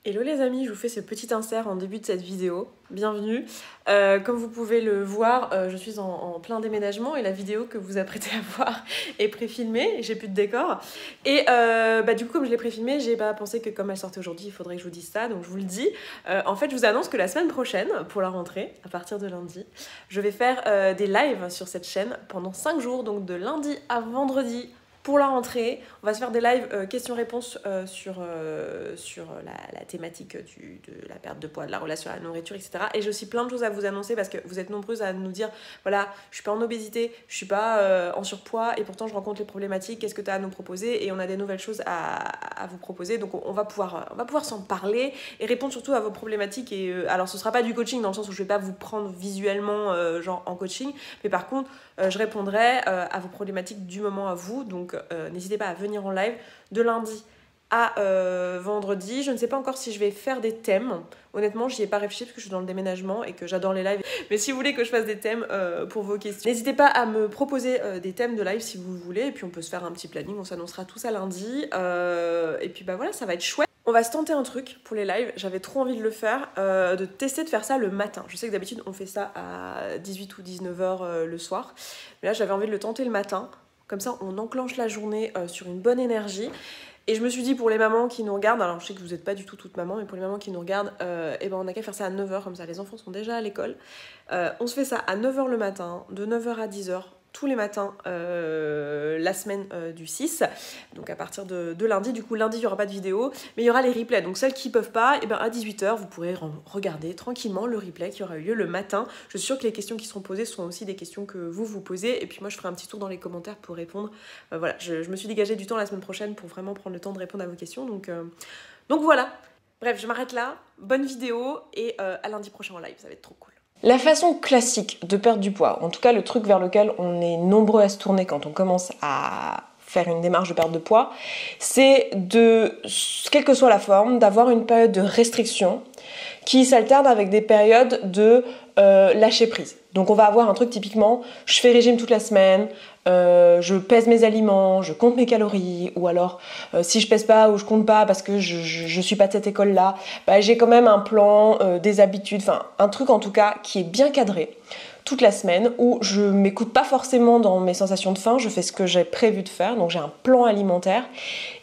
Hello les amis, je vous fais ce petit insert en début de cette vidéo. Bienvenue. Comme vous pouvez le voir, je suis en plein déménagement et la vidéo que vous apprêtez à voir est préfilmée. J'ai plus de décor. Et du coup, comme je l'ai préfilmée, j'ai pas pensé que comme elle sortait aujourd'hui, il faudrait que je vous dise ça. Donc je vous le dis. En fait, je vous annonce que la semaine prochaine, pour la rentrée, à partir de lundi, je vais faire des lives sur cette chaîne pendant 5 jours, donc de lundi à vendredi. Pour la rentrée, on va se faire des lives questions-réponses sur la thématique de la perte de poids, de la relation à la nourriture, etc. Et j'ai aussi plein de choses à vous annoncer parce que vous êtes nombreuses à nous dire voilà, je suis pas en obésité, je suis pas en surpoids et pourtant je rencontre les problématiques, qu'est-ce que tu as à nous proposer? Et on a des nouvelles choses à vous proposer, donc on va pouvoir s'en parler et répondre surtout à vos problématiques. Et alors ce sera pas du coaching dans le sens où je vais pas vous prendre visuellement genre en coaching, mais par contre je répondrai à vos problématiques du moment à vous. Donc n'hésitez pas à venir en live de lundi à vendredi. Je ne sais pas encore si je vais faire des thèmes. Honnêtement, j'y ai pas réfléchi parce que je suis dans le déménagement et que j'adore les lives. Mais si vous voulez que je fasse des thèmes pour vos questions, n'hésitez pas à me proposer des thèmes de live si vous voulez. Et puis on peut se faire un petit planning, on s'annoncera tout ça lundi. Et puis bah voilà, ça va être chouette. On va se tenter un truc pour les lives, j'avais trop envie de le faire, de tester de faire ça le matin. Je sais que d'habitude on fait ça à 18 ou 19h le soir, mais là j'avais envie de le tenter le matin, comme ça on enclenche la journée sur une bonne énergie. Et je me suis dit pour les mamans qui nous regardent, alors je sais que vous n'êtes pas du tout toutes mamans, mais pour les mamans qui nous regardent, on a qu'à faire ça à 9h, comme ça les enfants sont déjà à l'école. On se fait ça à 9h le matin, de 9h à 10h. Tous les matins la semaine du 6, donc à partir de lundi. Du coup lundi il n'y aura pas de vidéo, mais il y aura les replays, donc celles qui ne peuvent pas, à 18h vous pourrez regarder tranquillement le replay qui aura eu lieu le matin. Je suis sûre que les questions qui seront posées sont aussi des questions que vous posez, et puis moi je ferai un petit tour dans les commentaires pour répondre. Voilà, je me suis dégagé du temps la semaine prochaine pour vraiment prendre le temps de répondre à vos questions, donc voilà. Bref, je m'arrête là, bonne vidéo, et à lundi prochain en live, ça va être trop cool. La façon classique de perdre du poids, en tout cas le truc vers lequel on est nombreux à se tourner quand on commence à faire une démarche de perte de poids, c'est de, quelle que soit la forme, d'avoir une période de restriction qui s'alterne avec des périodes de lâcher prise. Donc on va avoir un truc typiquement, je fais régime toute la semaine, je pèse mes aliments, je compte mes calories, ou alors si je pèse pas ou je compte pas parce que je suis pas de cette école là, j'ai quand même un plan, des habitudes, enfin un truc en tout cas qui est bien cadré toute la semaine, où je m'écoute pas forcément dans mes sensations de faim, je fais ce que j'ai prévu de faire, donc j'ai un plan alimentaire.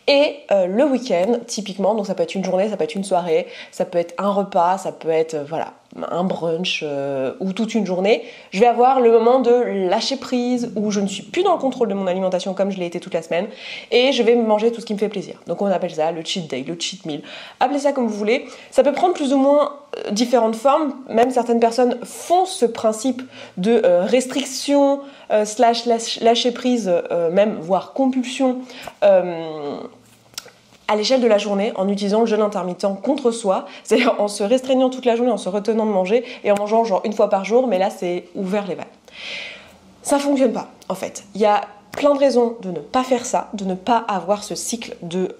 Et le week-end, typiquement, donc ça peut être une journée, ça peut être une soirée, ça peut être un repas, ça peut être voilà, un brunch ou toute une journée, je vais avoir le moment de lâcher prise où je ne suis plus dans le contrôle de mon alimentation comme je l'ai été toute la semaine et je vais manger tout ce qui me fait plaisir. Donc on appelle ça le cheat day, le cheat meal. Appelez ça comme vous voulez. Ça peut prendre plus ou moins différentes formes. Même certaines personnes font ce principe de restriction slash lâcher prise, même voire compulsion à l'échelle de la journée en utilisant le jeûne intermittent contre soi, c'est-à-dire en se restreignant toute la journée, en se retenant de manger et en mangeant genre une fois par jour, mais là c'est ouvert les vannes. Ça fonctionne pas en fait. Il y a plein de raisons de ne pas faire ça, de ne pas avoir ce cycle de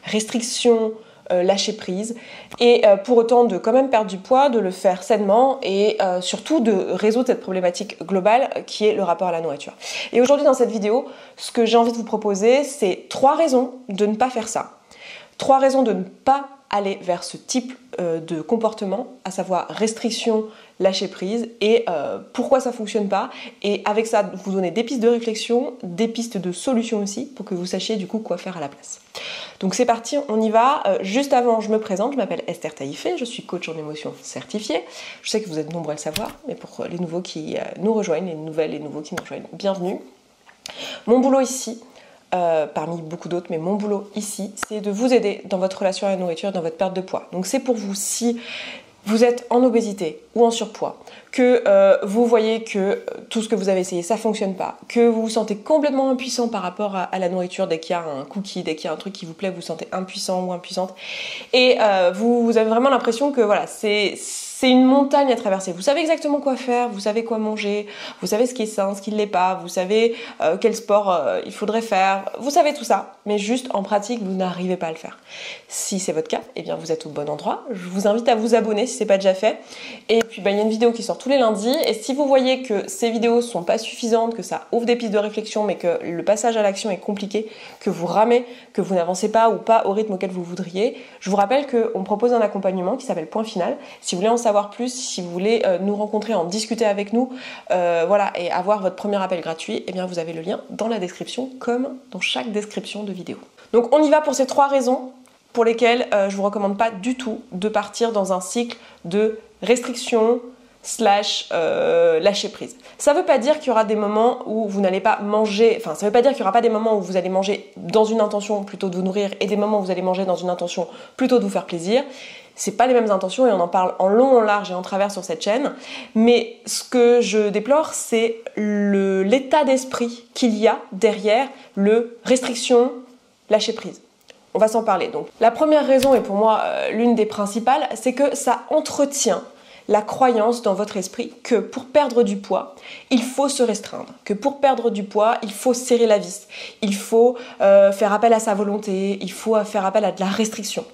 restriction, lâcher prise et pour autant de quand même perdre du poids, de le faire sainement et surtout de résoudre cette problématique globale qui est le rapport à la nourriture. Et aujourd'hui dans cette vidéo, ce que j'ai envie de vous proposer, c'est 3 raisons de ne pas faire ça. 3 raisons de ne pas aller vers ce type de comportement, à savoir restriction, lâcher prise, et pourquoi ça fonctionne pas. Et avec ça, vous donner des pistes de réflexion, des pistes de solutions aussi, pour que vous sachiez du coup quoi faire à la place. Donc c'est parti, on y va. Juste avant, je me présente, je m'appelle Esther Taïfé, je suis coach en émotion certifiée. Je sais que vous êtes nombreux à le savoir, mais pour les nouveaux qui nous rejoignent, les nouvelles et nouveaux qui nous rejoignent, bienvenue. Mon boulot ici, parmi beaucoup d'autres, mais mon boulot ici, c'est de vous aider dans votre relation à la nourriture, dans votre perte de poids. Donc c'est pour vous si vous êtes en obésité ou en surpoids, que vous voyez que tout ce que vous avez essayé, ça fonctionne pas, que vous vous sentez complètement impuissant par rapport à la nourriture, dès qu'il y a un cookie, dès qu'il y a un truc qui vous plaît, vous vous sentez impuissant ou impuissante, et vous avez vraiment l'impression que voilà, c'est c'est une montagne à traverser. Vous savez exactement quoi faire, vous savez quoi manger, vous savez ce qui est sain, ce qui ne l'est pas, vous savez quel sport il faudrait faire, vous savez tout ça, mais juste en pratique, vous n'arrivez pas à le faire. Si c'est votre cas, eh bien vous êtes au bon endroit. Je vous invite à vous abonner si ce n'est pas déjà fait. Et puis il y a une vidéo qui sort tous les lundis, et si vous voyez que ces vidéos ne sont pas suffisantes, que ça ouvre des pistes de réflexion, mais que le passage à l'action est compliqué, que vous ramez, que vous n'avancez pas ou pas au rythme auquel vous voudriez, je vous rappelle qu'on propose un accompagnement qui s'appelle Point Final. Si vous voulez en savoir plus, si vous voulez nous rencontrer, en discuter avec nous, voilà, et avoir votre premier appel gratuit, eh bien vous avez le lien dans la description, comme dans chaque description de vidéo. Donc on y va pour ces 3 raisons pour lesquelles je ne vous recommande pas du tout de partir dans un cycle de restriction / lâcher prise. Ça ne veut pas dire qu'il y aura des moments où vous n'allez pas manger, enfin ça ne veut pas dire qu'il n'y aura pas des moments où vous allez manger dans une intention plutôt de vous nourrir et des moments où vous allez manger dans une intention plutôt de vous faire plaisir. C'est pas les mêmes intentions et on en parle en long, en large et en travers sur cette chaîne. Mais ce que je déplore, c'est l'état d'esprit qu'il y a derrière le restriction, lâcher prise. On va s'en parler. Donc, la première raison, et pour moi l'une des principales, c'est que ça entretient la croyance dans votre esprit que pour perdre du poids, il faut se restreindre, que pour perdre du poids, il faut serrer la vis, il faut faire appel à sa volonté, il faut faire appel à de la restriction.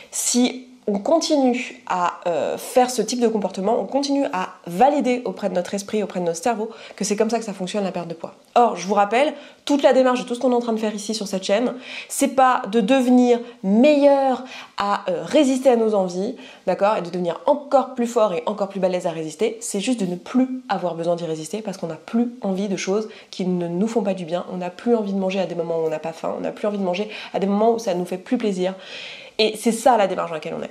Si on continue à faire ce type de comportement, on continue à valider auprès de notre esprit, auprès de notre cerveau, que c'est comme ça que ça fonctionne la perte de poids. Or, je vous rappelle, toute la démarche de tout ce qu'on est en train de faire ici sur cette chaîne, c'est pas de devenir meilleur à résister à nos envies, d'accord, et de devenir encore plus fort et encore plus balèze à résister, c'est juste de ne plus avoir besoin d'y résister parce qu'on n'a plus envie de choses qui ne nous font pas du bien, on n'a plus envie de manger à des moments où on n'a pas faim, on n'a plus envie de manger à des moments où ça nous fait plus plaisir. Et c'est ça la démarche dans laquelle on est.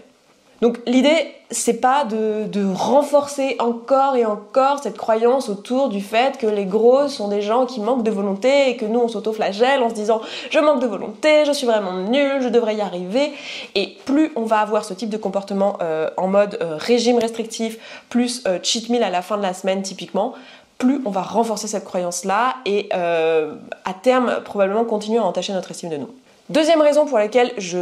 Donc l'idée, c'est pas de renforcer encore et encore cette croyance autour du fait que les grosses sont des gens qui manquent de volonté et que nous on s'auto-flagelle en se disant je manque de volonté, je suis vraiment nulle, je devrais y arriver. Et plus on va avoir ce type de comportement en mode régime restrictif plus cheat meal à la fin de la semaine typiquement, plus on va renforcer cette croyance-là et à terme probablement continuer à entacher notre estime de nous. Deuxième raison pour laquelle je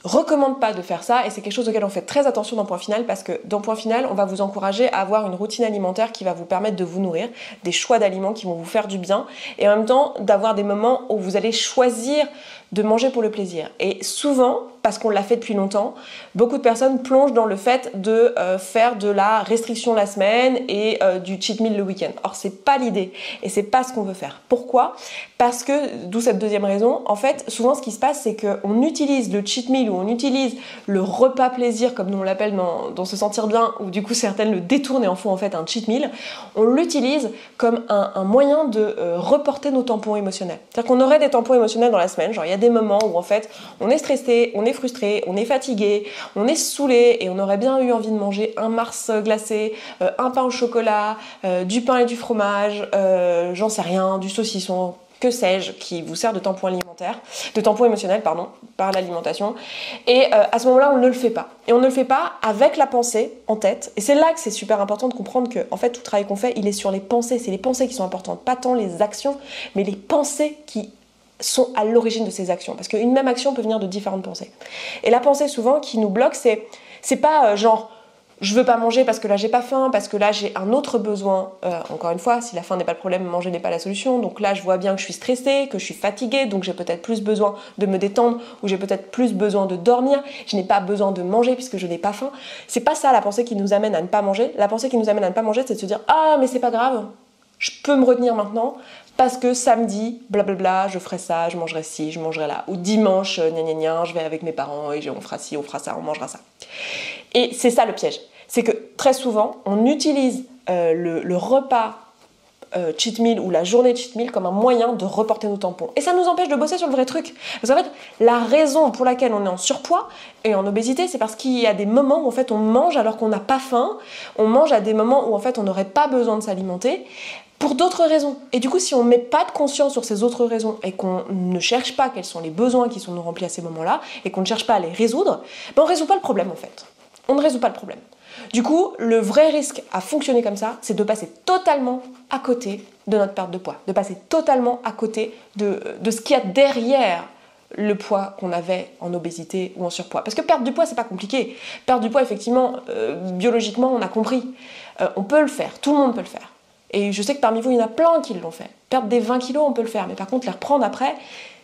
recommande pas de faire ça et c'est quelque chose auquel on fait très attention dans Point Final parce que dans Point Final on va vous encourager à avoir une routine alimentaire qui va vous permettre de vous nourrir, des choix d'aliments qui vont vous faire du bien et en même temps d'avoir des moments où vous allez choisir de manger pour le plaisir. Et souvent, parce qu'on l'a fait depuis longtemps, beaucoup de personnes plongent dans le fait de faire de la restriction la semaine et du cheat meal le week-end. Or, c'est pas l'idée et c'est pas ce qu'on veut faire. Pourquoi ? Parce que, d'où cette deuxième raison, en fait, souvent ce qui se passe, c'est qu'on utilise le cheat meal ou on utilise le repas plaisir, comme nous on l'appelle dans Se Sentir Bien, ou du coup certaines le détournent et en font en fait un cheat meal, on l'utilise comme un moyen de reporter nos tampons émotionnels. C'est-à-dire qu'on aurait des tampons émotionnels dans la semaine, genre il y a des moments où en fait on est stressé, on est frustré, on est fatigué, on est saoulé et on aurait bien eu envie de manger un Mars glacé, un pain au chocolat, du pain et du fromage, j'en sais rien, du saucisson, que sais-je, qui vous sert de tampon alimentaire, de tampon émotionnel, pardon, par l'alimentation. Et à ce moment-là, on ne le fait pas. Et on ne le fait pas avec la pensée en tête. Et c'est là que c'est super important de comprendre que, en fait, tout le travail qu'on fait, il est sur les pensées. C'est les pensées qui sont importantes, pas tant les actions, mais les pensées qui sont à l'origine de ces actions. Parce qu'une même action peut venir de différentes pensées. Et la pensée, souvent, qui nous bloque, c'est pas genre je veux pas manger parce que là j'ai pas faim, parce que là j'ai un autre besoin. Encore une fois, si la faim n'est pas le problème, manger n'est pas la solution. Donc là je vois bien que je suis stressée, que je suis fatiguée, donc j'ai peut-être plus besoin de me détendre ou j'ai peut-être plus besoin de dormir. Je n'ai pas besoin de manger puisque je n'ai pas faim. C'est pas ça la pensée qui nous amène à ne pas manger. La pensée qui nous amène à ne pas manger, c'est de se dire ah mais c'est pas grave, je peux me retenir maintenant parce que samedi, blablabla, je ferai ça, je mangerai ci, je mangerai là. Ou dimanche, gna gna gna, je vais avec mes parents et on fera ci, on fera ça, on mangera ça. Et c'est ça le piège. C'est que très souvent, on utilise le repas cheat meal ou la journée cheat meal comme un moyen de reporter nos tampons. Et ça nous empêche de bosser sur le vrai truc. Parce qu'en fait, la raison pour laquelle on est en surpoids et en obésité, c'est parce qu'il y a des moments où en fait on mange alors qu'on n'a pas faim, on mange à des moments où en fait on n'aurait pas besoin de s'alimenter, pour d'autres raisons. Et du coup, si on ne met pas de conscience sur ces autres raisons et qu'on ne cherche pas quels sont les besoins qui sont nous remplis à ces moments-là et qu'on ne cherche pas à les résoudre, ben on ne résout pas le problème en fait. On ne résout pas le problème. Du coup, le vrai risque à fonctionner comme ça, c'est de passer totalement à côté de notre perte de poids, de passer totalement à côté de ce qu'il y a derrière le poids qu'on avait en obésité ou en surpoids. Parce que perdre du poids, c'est pas compliqué. Perdre du poids, effectivement, biologiquement, on a compris. On peut le faire, tout le monde peut le faire. Et je sais que parmi vous, il y en a plein qui l'ont fait. Perdre des 20 kilos, on peut le faire, mais par contre, les reprendre après,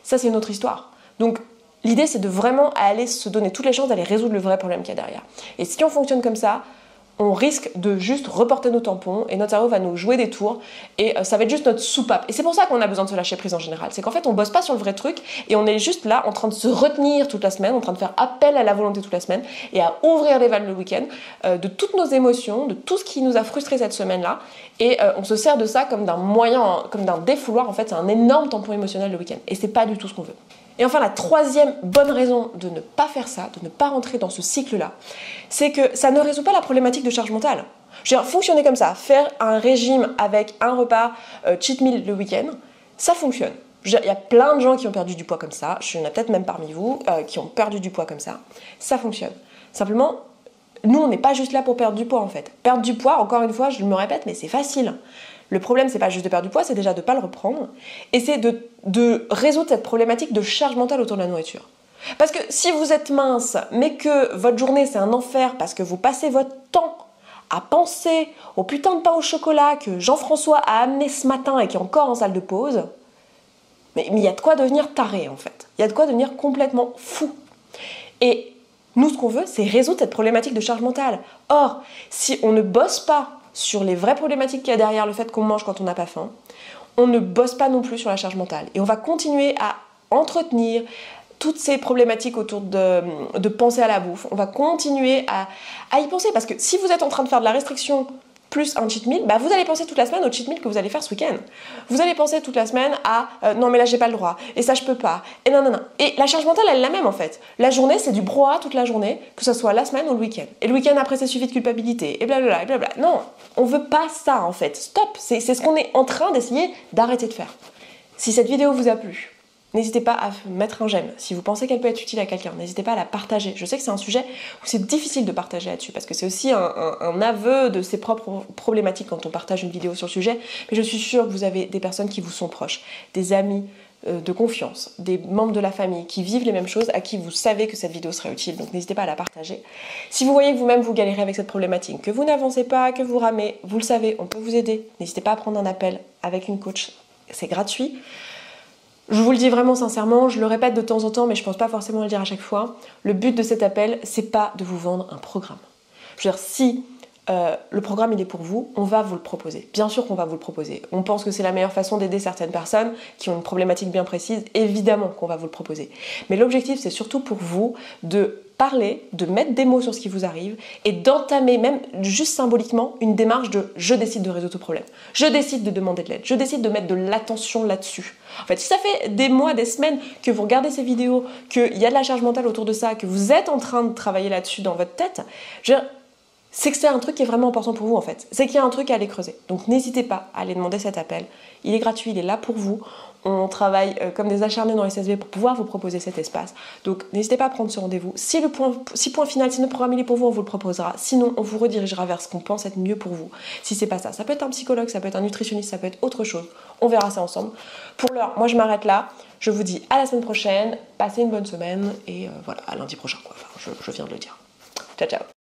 ça c'est une autre histoire. Donc l'idée, c'est de vraiment aller se donner toutes les chances d'aller résoudre le vrai problème qu'il y a derrière. Et si on fonctionne comme ça, on risque de juste reporter nos tampons et notre cerveau va nous jouer des tours et ça va être juste notre soupape. Et c'est pour ça qu'on a besoin de se lâcher prise en général. C'est qu'en fait, on bosse pas sur le vrai truc et on est juste là en train de se retenir toute la semaine, en train de faire appel à la volonté toute la semaine et à ouvrir les vannes le week-end de toutes nos émotions, de tout ce qui nous a frustrés cette semaine-là. Et on se sert de ça comme d'un moyen, comme d'un défouloir. En fait, c'est un énorme tampon émotionnel le week-end. Et c'est pas du tout ce qu'on veut. Et enfin, la troisième bonne raison de ne pas faire ça, de ne pas rentrer dans ce cycle-là, c'est que ça ne résout pas la problématique de charge mentale. Je veux dire, fonctionner comme ça, faire un régime avec un repas cheat meal le week-end, ça fonctionne. Il y a plein de gens qui ont perdu du poids comme ça, il y en a peut-être même parmi vous qui ont perdu du poids comme ça fonctionne. Simplement, nous, on n'est pas juste là pour perdre du poids en fait. Perdre du poids, encore une fois, je me répète, mais c'est facile. Le problème, c'est pas juste de perdre du poids, c'est déjà de ne pas le reprendre. Et c'est de résoudre cette problématique de charge mentale autour de la nourriture. Parce que si vous êtes mince, mais que votre journée c'est un enfer parce que vous passez votre temps à penser au putain de pain au chocolat que Jean-François a amené ce matin et qui est encore en salle de pause, mais il y a de quoi devenir taré en fait. Il y a de quoi devenir complètement fou. Et nous, ce qu'on veut, c'est résoudre cette problématique de charge mentale. Or, si on ne bosse pas sur les vraies problématiques qu'il y a derrière le fait qu'on mange quand on n'a pas faim, on ne bosse pas non plus sur la charge mentale. Et on va continuer à entretenir toutes ces problématiques autour de penser à la bouffe. On va continuer à y penser. Parce que si vous êtes en train de faire de la restriction plus un cheat meal, bah vous allez penser toute la semaine au cheat meal que vous allez faire ce week-end. Vous allez penser toute la semaine à non mais là j'ai pas le droit, et ça je peux pas, et non. Et la charge mentale elle est la même en fait. La journée c'est du brouhaha toute la journée, que ce soit la semaine ou le week-end. Et le week-end après c'est suivi de culpabilité, et blablabla, et blablabla. Non, on veut pas ça en fait. Stop, c'est ce qu'on est en train d'essayer d'arrêter de faire. Si cette vidéo vous a plu, n'hésitez pas à mettre un j'aime. Si vous pensez qu'elle peut être utile à quelqu'un, n'hésitez pas à la partager. Je sais que c'est un sujet où c'est difficile de partager là-dessus, parce que c'est aussi un aveu de ses propres problématiques quand on partage une vidéo sur le sujet, mais je suis sûre que vous avez des personnes qui vous sont proches, des amis de confiance, des membres de la famille qui vivent les mêmes choses, à qui vous savez que cette vidéo sera utile, donc n'hésitez pas à la partager. Si vous voyez que vous-même vous galérez avec cette problématique, que vous n'avancez pas, que vous ramez, vous le savez, on peut vous aider. N'hésitez pas à prendre un appel avec une coach, c'est gratuit. Je vous le dis vraiment sincèrement, je le répète de temps en temps, mais je pense pas forcément le dire à chaque fois. Le but de cet appel, c'est pas de vous vendre un programme. Je veux dire, si le programme il est pour vous, on va vous le proposer. Bien sûr qu'on va vous le proposer. On pense que c'est la meilleure façon d'aider certaines personnes qui ont une problématique bien précise, évidemment qu'on va vous le proposer. Mais l'objectif, c'est surtout pour vous de parler, de mettre des mots sur ce qui vous arrive et d'entamer même juste symboliquement une démarche de je décide de résoudre ce problème. Je décide de demander de l'aide. Je décide de mettre de l'attention là-dessus. En fait, si ça fait des mois, des semaines que vous regardez ces vidéos, qu'il y a de la charge mentale autour de ça, que vous êtes en train de travailler là-dessus dans votre tête, c'est que c'est un truc qui est vraiment important pour vous en fait. C'est qu'il y a un truc à aller creuser. Donc n'hésitez pas à aller demander cet appel. Il est gratuit, il est là pour vous. On travaille comme des acharnés dans les SSV pour pouvoir vous proposer cet espace. Donc n'hésitez pas à prendre ce rendez-vous. Si point final, si notre programme il est pour vous, on vous le proposera. Sinon, on vous redirigera vers ce qu'on pense être mieux pour vous. Si c'est pas ça, ça peut être un psychologue, ça peut être un nutritionniste, ça peut être autre chose. On verra ça ensemble. Pour l'heure, moi je m'arrête là. Je vous dis à la semaine prochaine. Passez une bonne semaine et voilà, à lundi prochain quoi. Enfin, je viens de le dire. Ciao, ciao.